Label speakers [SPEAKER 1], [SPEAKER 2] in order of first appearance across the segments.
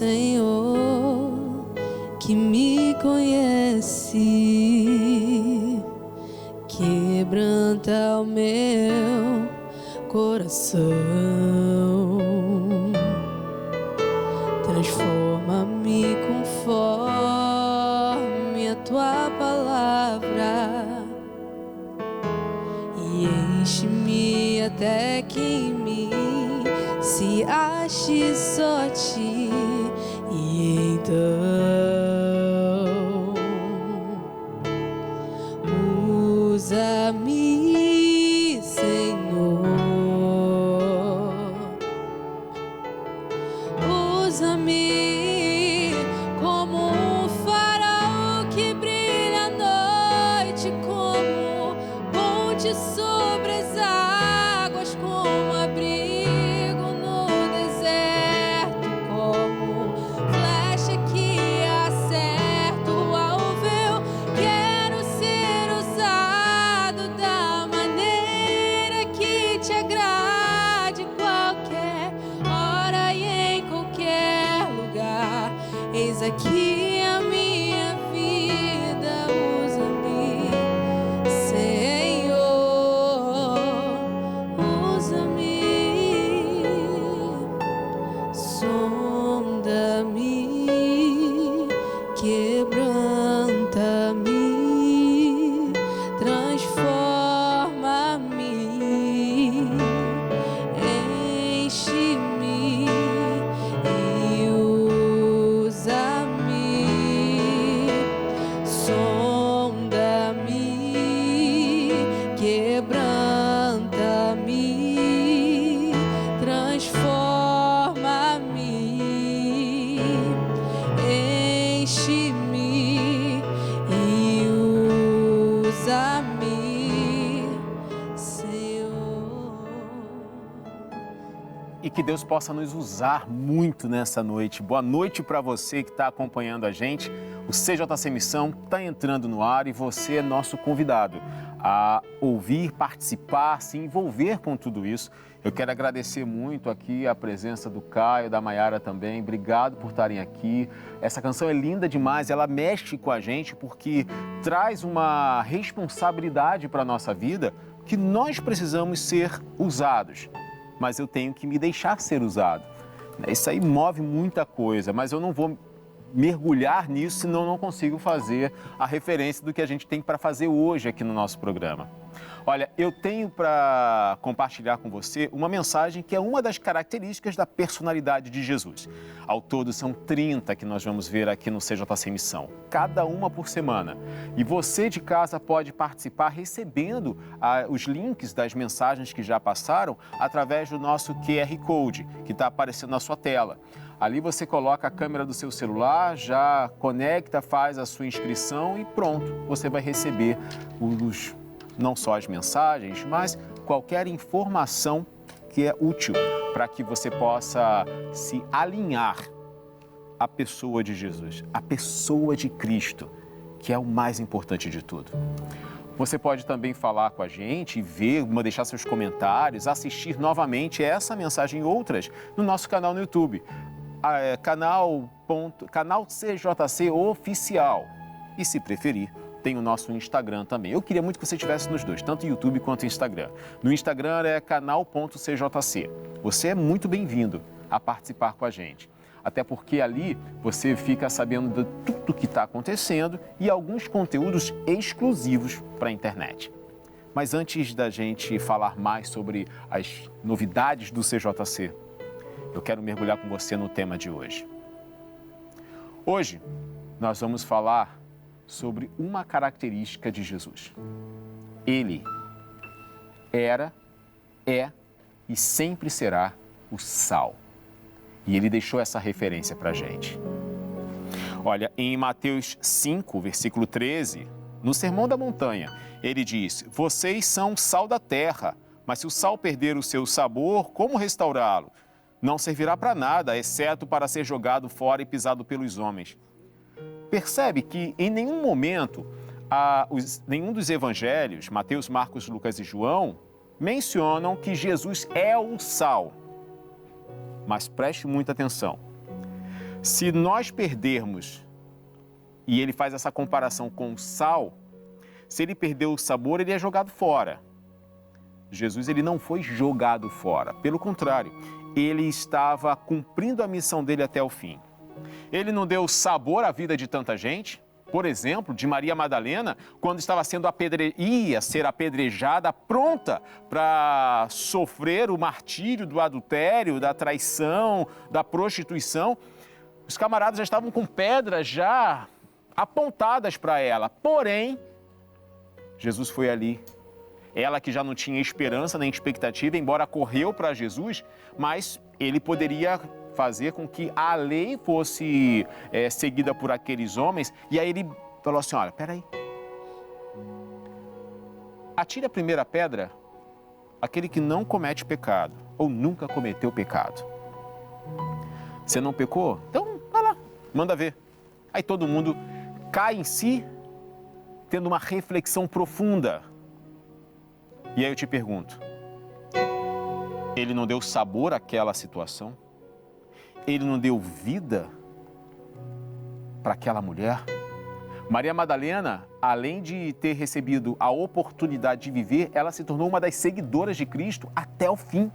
[SPEAKER 1] Senhor, que me conhece, quebranta o meu coração, transforma-me conforme a tua palavra e enche-me até que em mim se ache só ti. E então usa-me, Senhor, usa-me como um farol que brilha à noite, como ponte sobre as águas, como abrigo no deserto, como flecha que acerta o alvo. Eu quero ser usado da maneira que te agrade, qualquer hora e em qualquer lugar. Eis aqui a minha vida, usa-me, Senhor, usa-me, sonda-me, quebranta-me, transforma-me, enche-me e usa-me, sonda-me, quebranta-me, transforma-me, enche-me e usa-me, Senhor.
[SPEAKER 2] E que Deus possa nos usar muito nessa noite. Boa noite para você que está acompanhando a gente. O CJC Missão está entrando no ar e você é nosso convidado a ouvir, participar, se envolver com tudo isso. Eu quero agradecer muito aqui a presença do Caio, da Maiara também. Obrigado por estarem aqui. Essa canção é linda demais, ela mexe com a gente porque traz uma responsabilidade para a nossa vida que nós precisamos ser usados. Mas eu tenho que me deixar ser usado. Isso aí move muita coisa, mas eu não vou mergulhar nisso, senão eu não consigo fazer a referência do que a gente tem para fazer hoje aqui no nosso programa. Olha, eu tenho para compartilhar com você uma mensagem que é uma das características da personalidade de Jesus. Ao todo são 30 que nós vamos ver aqui no CJC Missão, cada uma por semana. E você de casa pode participar recebendo os links das mensagens que já passaram através do nosso QR Code, que está aparecendo na sua tela. Ali você coloca a câmera do seu celular, já conecta, faz a sua inscrição e pronto, você vai receber não só as mensagens, mas qualquer informação que é útil para que você possa se alinhar à pessoa de Jesus, à pessoa de Cristo, que é o mais importante de tudo. Você pode também falar com a gente, ver, deixar seus comentários, assistir novamente essa mensagem e outras no nosso canal no YouTube. Canal CJC Oficial. E se preferir, tem o nosso Instagram também. Eu queria muito que você estivesse nos dois, tanto YouTube quanto Instagram. No Instagram é canal.cjc. Você é muito bem-vindo a participar com a gente. Até porque ali você fica sabendo de tudo que está acontecendo e alguns conteúdos exclusivos para a internet. Mas antes da gente falar mais sobre as novidades do CJC, eu quero mergulhar com você no tema de hoje. Hoje, nós vamos falar sobre uma característica de Jesus. Ele era, é e sempre será o sal. E ele deixou essa referência para a gente. Olha, em Mateus 5, versículo 13, no Sermão da Montanha, ele diz: vocês são sal da terra, mas se o sal perder o seu sabor, como restaurá-lo? Não servirá para nada, exceto para ser jogado fora e pisado pelos homens. Percebe que em nenhum momento nenhum dos evangelhos, Mateus, Marcos, Lucas e João, mencionam que Jesus é o sal. Mas preste muita atenção. Se nós perdermos, e ele faz essa comparação com o sal, se ele perdeu o sabor, ele é jogado fora. Jesus, ele não foi jogado fora, pelo contrário, ele estava cumprindo a missão dele até o fim. Ele não deu sabor à vida de tanta gente, por exemplo, de Maria Madalena, quando estava sendo ia ser apedrejada, pronta para sofrer o martírio do adultério, da traição, da prostituição. Os camaradas já estavam com pedras já apontadas para ela, porém, Jesus foi ali. Ela que já não tinha esperança nem expectativa, embora correu para Jesus, mas ele poderia fazer com que a lei fosse seguida por aqueles homens. E aí ele falou assim, olha, peraí. Atire a primeira pedra aquele que não comete pecado ou nunca cometeu pecado. Você não pecou? Então, vai lá, manda ver. Aí todo mundo cai em si, tendo uma reflexão profunda. E aí eu te pergunto, ele não deu sabor àquela situação? Ele não deu vida para aquela mulher? Maria Madalena, além de ter recebido a oportunidade de viver, ela se tornou uma das seguidoras de Cristo até o fim.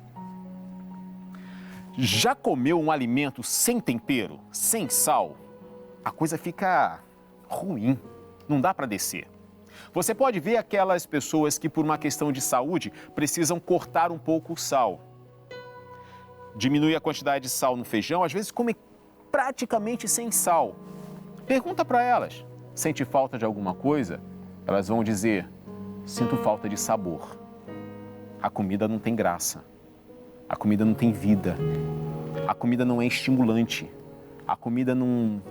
[SPEAKER 2] Já comeu um alimento sem tempero, sem sal? A coisa fica ruim, não dá para descer. Você pode ver aquelas pessoas que, por uma questão de saúde, precisam cortar um pouco o sal. Diminui a quantidade de sal no feijão, às vezes comem praticamente sem sal. Pergunta para elas, sente falta de alguma coisa? Elas vão dizer, sinto falta de sabor. A comida não tem graça, a comida não tem vida, a comida não é estimulante, a comida não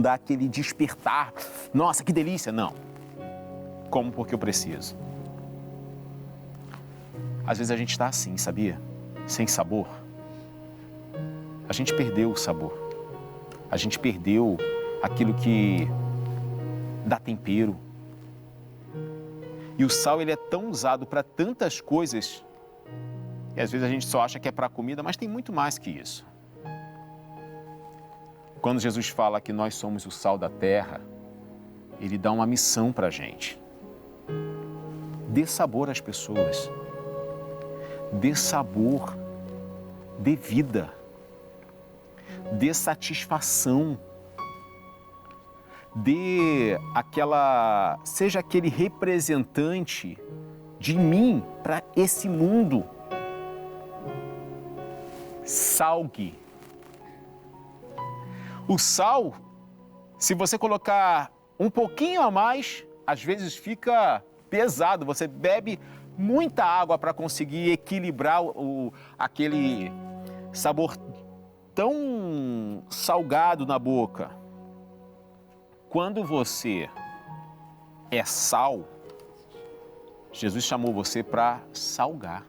[SPEAKER 2] dá aquele despertar, nossa, que delícia, não. Como porque eu preciso. Às vezes a gente está assim, sabia? Sem sabor. A gente perdeu o sabor. A gente perdeu aquilo que dá tempero. E o sal, ele é tão usado para tantas coisas e às vezes a gente só acha que é para comida, mas tem muito mais que isso. Quando Jesus fala que nós somos o sal da terra, ele dá uma missão para a gente. Dê sabor às pessoas. Dê sabor. Dê vida. Dê satisfação. Seja aquele representante de mim para esse mundo. Salgue. O sal, se você colocar um pouquinho a mais, às vezes fica pesado. Você bebe muita água para conseguir equilibrar aquele sabor tão salgado na boca. Quando você é sal, Jesus chamou você para salgar.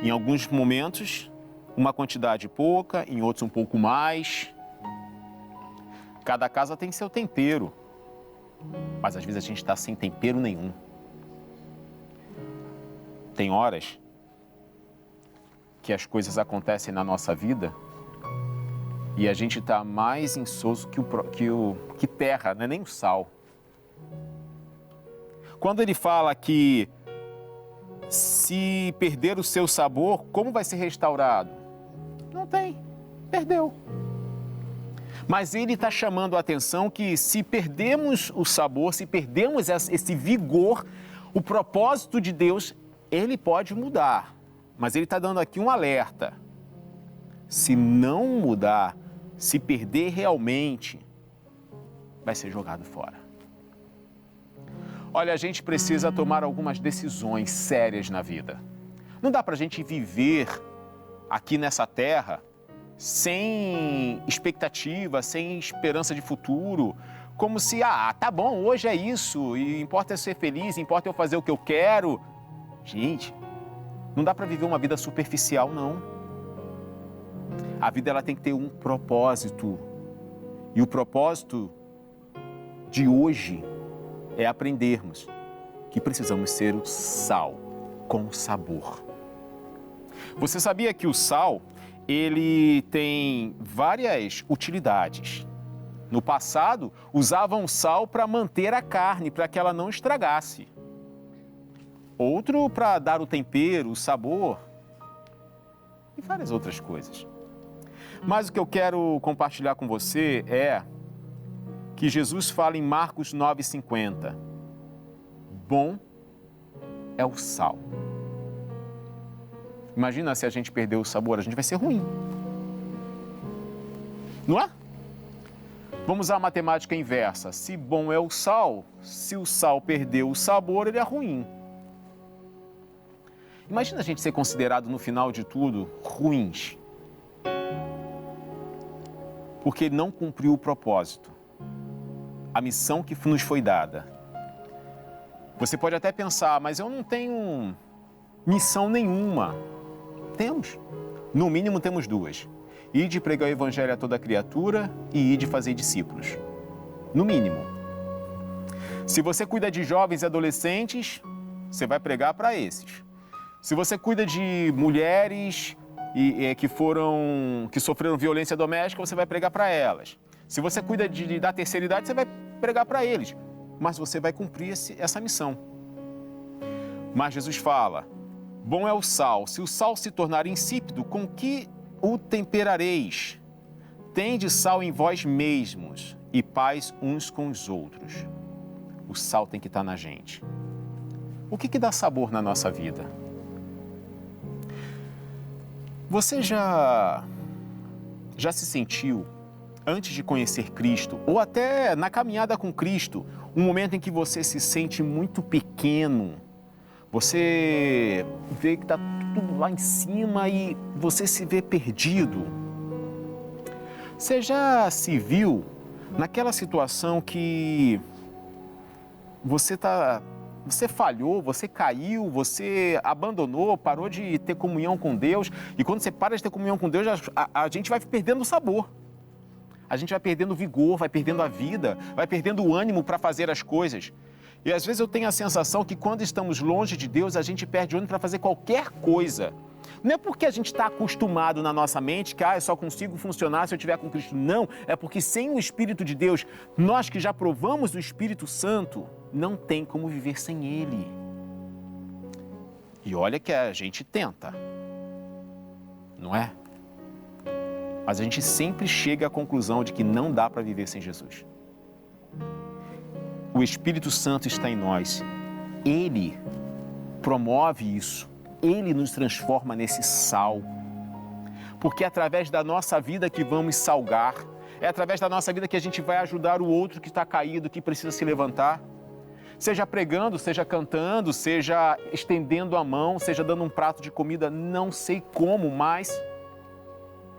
[SPEAKER 2] Em alguns momentos, uma quantidade pouca, em outros um pouco mais. Cada casa tem seu tempero, mas às vezes a gente está sem tempero nenhum. Tem horas que as coisas acontecem na nossa vida e a gente está mais insosso que terra, não é nem o sal. Quando ele fala que se perder o seu sabor, como vai ser restaurado? Não tem, perdeu. Mas ele está chamando a atenção que se perdemos o sabor, se perdemos esse vigor, o propósito de Deus, ele pode mudar. Mas ele está dando aqui um alerta. Se não mudar, se perder realmente, vai ser jogado fora. Olha, a gente precisa tomar algumas decisões sérias na vida. Não dá para a gente viver aqui nessa terra sem expectativa, sem esperança de futuro, como se, tá bom, hoje é isso, e importa eu ser feliz, importa eu fazer o que eu quero. Gente, não dá para viver uma vida superficial, não. A vida ela tem que ter um propósito. E o propósito de hoje é aprendermos que precisamos ser o sal com sabor. Você sabia que o sal, ele tem várias utilidades. No passado, usavam sal para manter a carne, para que ela não estragasse. Outro para dar o tempero, o sabor e várias outras coisas. Mas o que eu quero compartilhar com você é que Jesus fala em Marcos 9,50. Bom é o sal. Imagina se a gente perder o sabor, a gente vai ser ruim. Não é? Vamos usar a matemática inversa. Se bom é o sal, se o sal perdeu o sabor, ele é ruim. Imagina a gente ser considerado, no final de tudo, ruins. Porque ele não cumpriu o propósito, a missão que nos foi dada. Você pode até pensar, mas eu não tenho missão nenhuma. Temos. No mínimo temos duas. Ide pregar o evangelho a toda criatura e ide fazer discípulos. No mínimo. Se você cuida de jovens e adolescentes, você vai pregar para esses. Se você cuida de mulheres que sofreram violência doméstica, você vai pregar para elas. Se você cuida da terceira idade, você vai pregar para eles. Mas você vai cumprir essa missão. Mas Jesus fala, bom é o sal. Se o sal se tornar insípido, com que o temperareis? Tende sal em vós mesmos e paz uns com os outros. O sal tem que estar na gente. O que dá sabor na nossa vida? Você já se sentiu, antes de conhecer Cristo, ou até na caminhada com Cristo, um momento em que você se sente muito pequeno? Você vê que está tudo lá em cima e você se vê perdido. Você já se viu naquela situação que você falhou, você caiu, você abandonou, parou de ter comunhão com Deus. E quando você para de ter comunhão com Deus, a gente vai perdendo o sabor. A gente vai perdendo o vigor, vai perdendo a vida, vai perdendo o ânimo para fazer as coisas. E às vezes eu tenho a sensação que quando estamos longe de Deus, a gente perde o ânimo para fazer qualquer coisa. Não é porque a gente está acostumado na nossa mente que eu só consigo funcionar se eu estiver com Cristo. Não, é porque sem o Espírito de Deus, nós que já provamos do Espírito Santo, não tem como viver sem Ele. E olha que a gente tenta, não é? Mas a gente sempre chega à conclusão de que não dá para viver sem Jesus. O Espírito Santo está em nós. Ele promove isso. Ele nos transforma nesse sal. Porque é através da nossa vida que vamos salgar. É através da nossa vida que a gente vai ajudar o outro que está caído, que precisa se levantar. Seja pregando, seja cantando, seja estendendo a mão, seja dando um prato de comida, não sei como, mas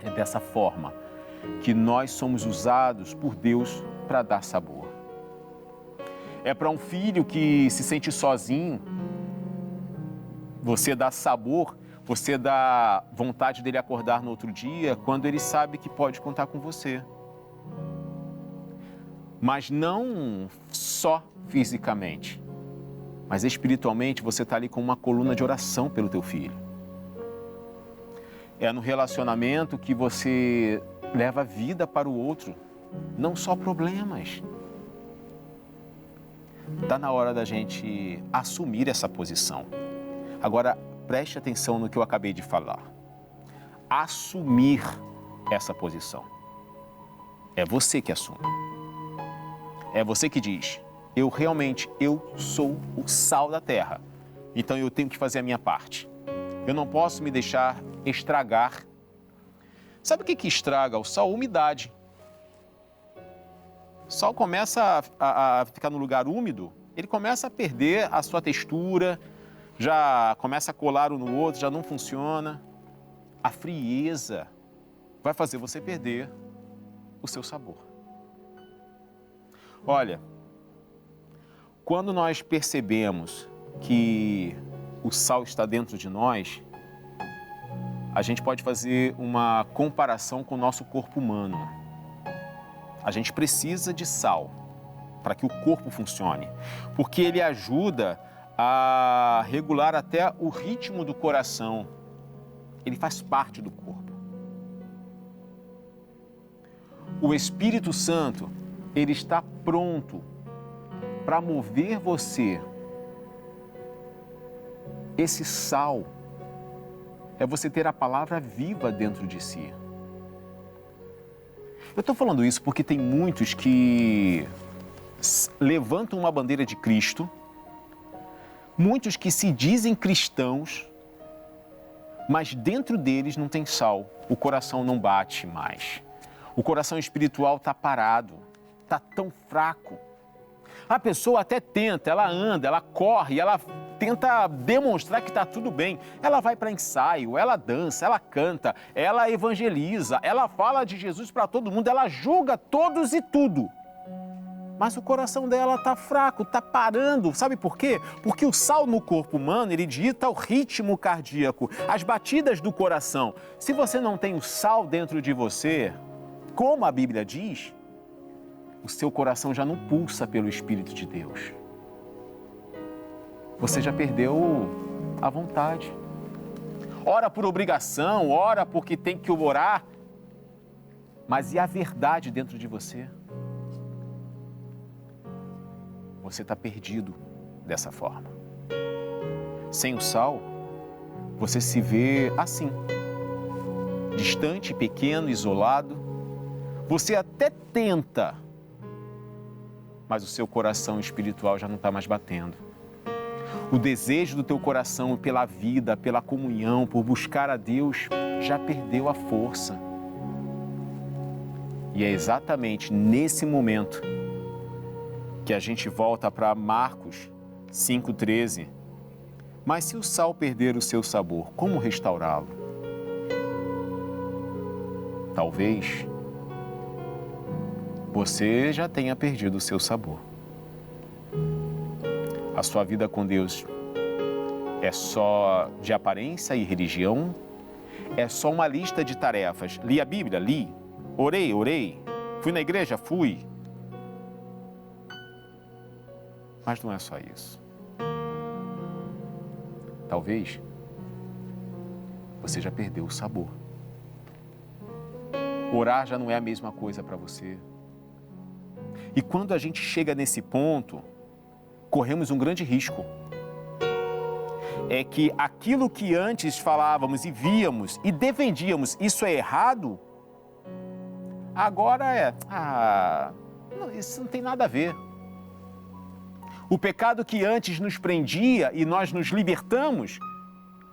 [SPEAKER 2] é dessa forma que nós somos usados por Deus para dar sabor. É para um filho que se sente sozinho, você dá sabor, você dá vontade dele acordar no outro dia, quando ele sabe que pode contar com você. Mas não só fisicamente, mas espiritualmente você está ali com uma coluna de oração pelo teu filho. É no relacionamento que você leva vida para o outro, não só problemas. Está na hora da gente assumir essa posição. Agora, preste atenção no que eu acabei de falar. Assumir essa posição. É você que assume. É você que diz, eu sou o sal da terra. Então eu tenho que fazer a minha parte. Eu não posso me deixar estragar. Sabe o que estraga o sal? A umidade. O sal começa a ficar no lugar úmido, ele começa a perder a sua textura, já começa a colar um no outro, já não funciona. A frieza vai fazer você perder o seu sabor. Olha, quando nós percebemos que o sal está dentro de nós, a gente pode fazer uma comparação com o nosso corpo humano. A gente precisa de sal para que o corpo funcione, porque ele ajuda a regular até o ritmo do coração. Ele faz parte do corpo. o Espírito Santo, ele está pronto para mover você. Esse sal é você ter a palavra viva dentro de si. Eu estou falando isso porque tem muitos que levantam uma bandeira de Cristo, muitos que se dizem cristãos, mas dentro deles não tem sal, o coração não bate mais. O coração espiritual está parado, está tão fraco. A pessoa até tenta, ela anda, ela corre, ela tenta demonstrar que está tudo bem. Ela vai para ensaio, ela dança, ela canta, ela evangeliza, ela fala de Jesus para todo mundo, ela julga todos e tudo. Mas o coração dela está fraco, está parando. Sabe por quê? Porque o sal no corpo humano, ele dita o ritmo cardíaco, as batidas do coração. Se você não tem o sal dentro de você, como a Bíblia diz, o seu coração já não pulsa pelo Espírito de Deus. Você já perdeu a vontade. Ora por obrigação, ora porque tem que orar. Mas e a verdade dentro de você? Você está perdido dessa forma. Sem o sal, você se vê assim, distante, pequeno, isolado. Você até tenta, mas o seu coração espiritual já não está mais batendo. O desejo do teu coração pela vida, pela comunhão, por buscar a Deus, já perdeu a força. E é exatamente nesse momento que a gente volta para Marcos 5,13. Mas se o sal perder o seu sabor, como restaurá-lo? Talvez você já tenha perdido o seu sabor. A sua vida com Deus é só de aparência e religião? É só uma lista de tarefas? Li a Bíblia? Li. Orei. Fui na igreja? Fui. Mas não é só isso. Talvez você já perdeu o sabor. Orar já não é a mesma coisa para você. E quando a gente chega nesse ponto, corremos um grande risco. É que aquilo que antes falávamos e víamos e defendíamos, isso é errado, agora isso não tem nada a ver. O pecado que antes nos prendia e nós nos libertamos,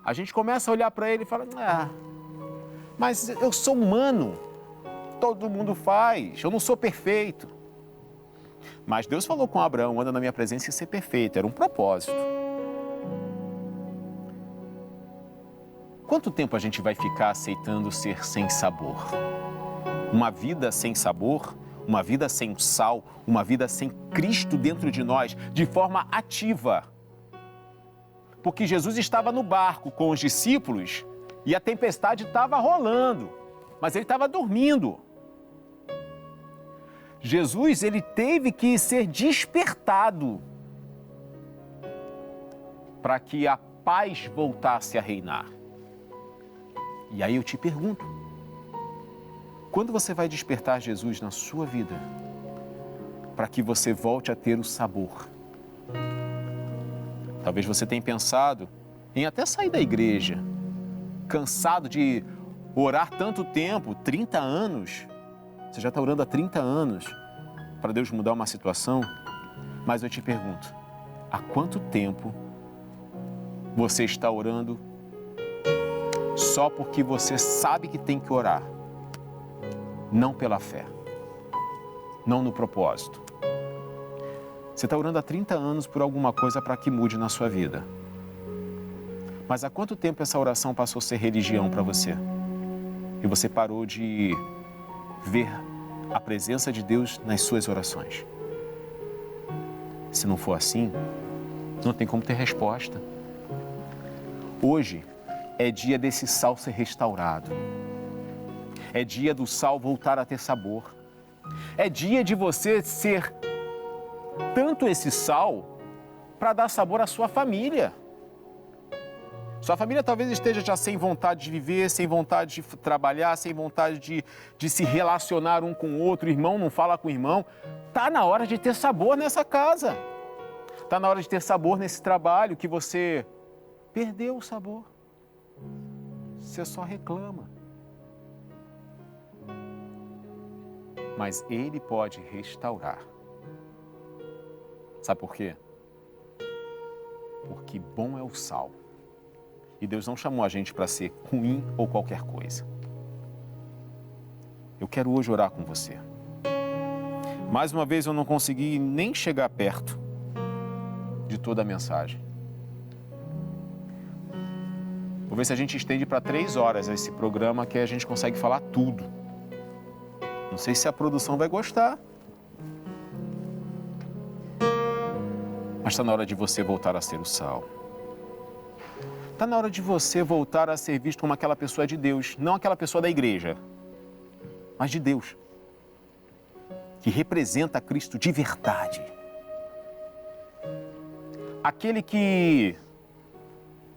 [SPEAKER 2] a gente começa a olhar para ele e fala, mas eu sou humano, todo mundo faz, eu não sou perfeito. Mas Deus falou com Abraão, anda na minha presença e ser perfeito, era um propósito. Quanto tempo a gente vai ficar aceitando ser sem sabor? Uma vida sem sabor, uma vida sem sal, uma vida sem Cristo dentro de nós, de forma ativa. Porque Jesus estava no barco com os discípulos e a tempestade estava rolando, mas ele estava dormindo. Jesus, ele teve que ser despertado para que a paz voltasse a reinar. E aí eu te pergunto, quando você vai despertar Jesus na sua vida, para que você volte a ter o sabor? Talvez você tenha pensado em até sair da igreja, cansado de orar tanto tempo, 30 anos. Você já está orando há 30 anos para Deus mudar uma situação, mas eu te pergunto, há quanto tempo você está orando só porque você sabe que tem que orar? Não pela fé, não no propósito. Você está orando há 30 anos por alguma coisa para que mude na sua vida. Mas há quanto tempo essa oração passou a ser religião para você? E você parou de ver a presença de Deus nas suas orações? Se não for assim, não tem como ter resposta. Hoje é dia desse sal ser restaurado. É dia do sal voltar a ter sabor. É dia de você ser tanto esse sal para dar sabor à sua família. Sua família talvez esteja já sem vontade de viver, sem vontade de trabalhar, sem vontade de se relacionar um com o outro. O irmão não fala com o irmão. Está na hora de ter sabor nessa casa. Está na hora de ter sabor nesse trabalho que você perdeu o sabor. Você só reclama. Mas Ele pode restaurar. Sabe por quê? Porque bom é o sal. E Deus não chamou a gente para ser ruim ou qualquer coisa. Eu quero hoje orar com você. Mais uma vez eu não consegui nem chegar perto de toda a mensagem. Vou ver se a gente estende para 3 horas esse programa, que a gente consegue falar tudo. Não sei se a produção vai gostar. Mas está na hora de você voltar a ser o sal. Está na hora de você voltar a ser visto como aquela pessoa de Deus, não aquela pessoa da igreja, mas de Deus, que representa Cristo de verdade. Aquele que,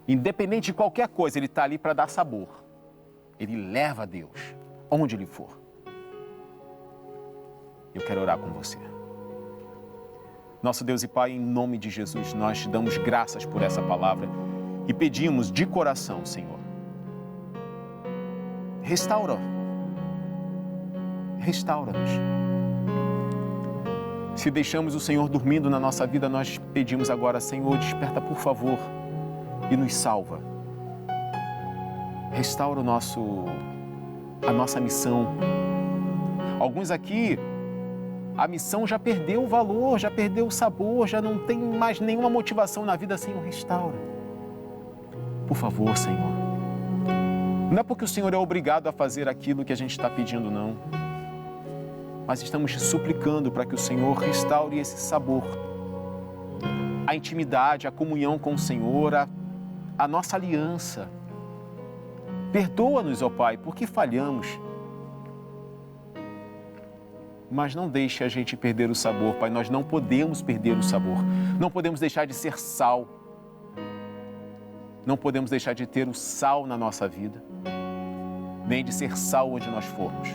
[SPEAKER 2] independente de qualquer coisa, ele está ali para dar sabor. Ele leva a Deus, onde ele for. Eu quero orar com você. Nosso Deus e Pai, em nome de Jesus, nós te damos graças por essa palavra e pedimos de coração, Senhor, restaura-nos. Se deixamos o Senhor dormindo na nossa vida, nós pedimos agora, Senhor, desperta por favor e nos salva. Restaura a nossa missão. Alguns aqui, a missão já perdeu o valor, já perdeu o sabor, já não tem mais nenhuma motivação na vida. Senhor, restaura. Por favor, Senhor. Não é porque o Senhor é obrigado a fazer aquilo que a gente está pedindo, não. Mas estamos te suplicando para que o Senhor restaure esse sabor. A intimidade, a comunhão com o Senhor, a nossa aliança. Perdoa-nos, ó Pai, porque falhamos. Mas não deixe a gente perder o sabor, Pai. Nós não podemos perder o sabor. Não podemos deixar de ser sal. Não podemos deixar de ter o sal na nossa vida, nem de ser sal onde nós formos.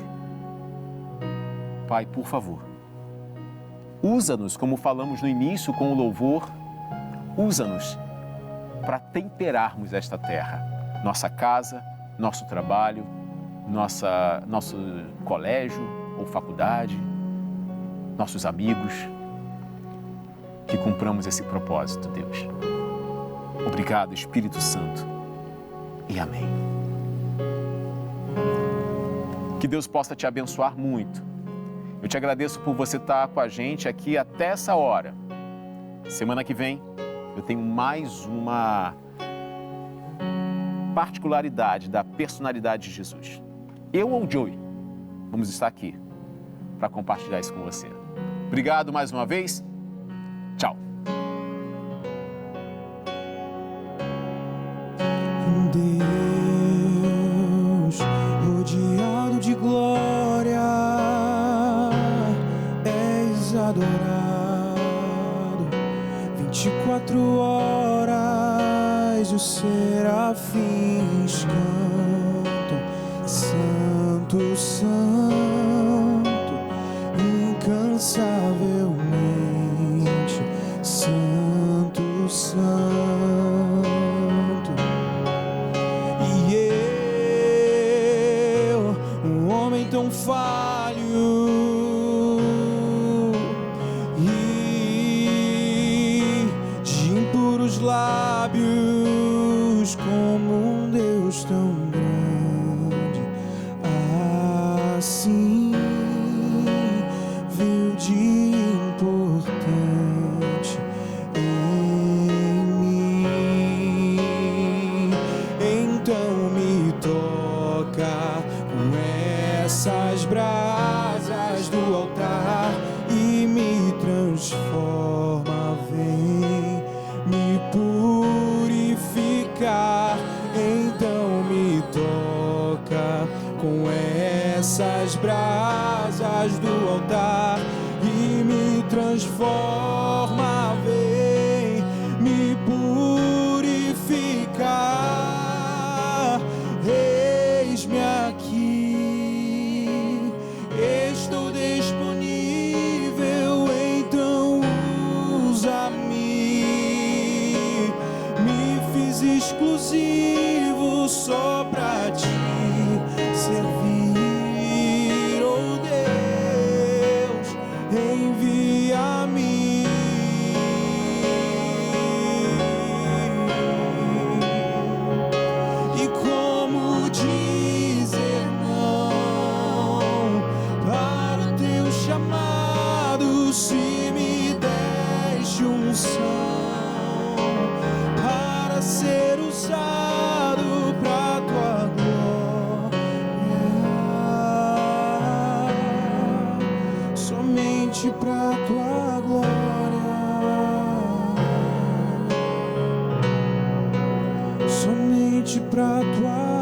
[SPEAKER 2] Pai, por favor, usa-nos, como falamos no início com o louvor, usa-nos para temperarmos esta terra, nossa casa, nosso trabalho, nosso colégio ou faculdade, nossos amigos, que cumpramos esse propósito, Deus. Obrigado, Espírito Santo, e amém. Que Deus possa te abençoar muito. Eu te agradeço por você estar com a gente aqui até essa hora. Semana que vem eu tenho mais uma particularidade da personalidade de Jesus. Eu ou Joey vamos estar aqui para compartilhar isso com você. Obrigado mais uma vez. Tchau.
[SPEAKER 3] Deus, rodeado de glória, és adorado. 24 horas os serafins cantam: Santo, Santo, incansavelmente, Santo, Santo. Tão falho e de impuros lábios, como um Deus tão grande, assim viu de importante em mim. Então me toca com essas brasas do altar e me transforma, vem me purificar. Então me toca com essas brasas do altar e me transforma, vem me purificar. chamado, se me deste unção para ser usado pra tua glória, somente pra tua glória, somente pra tua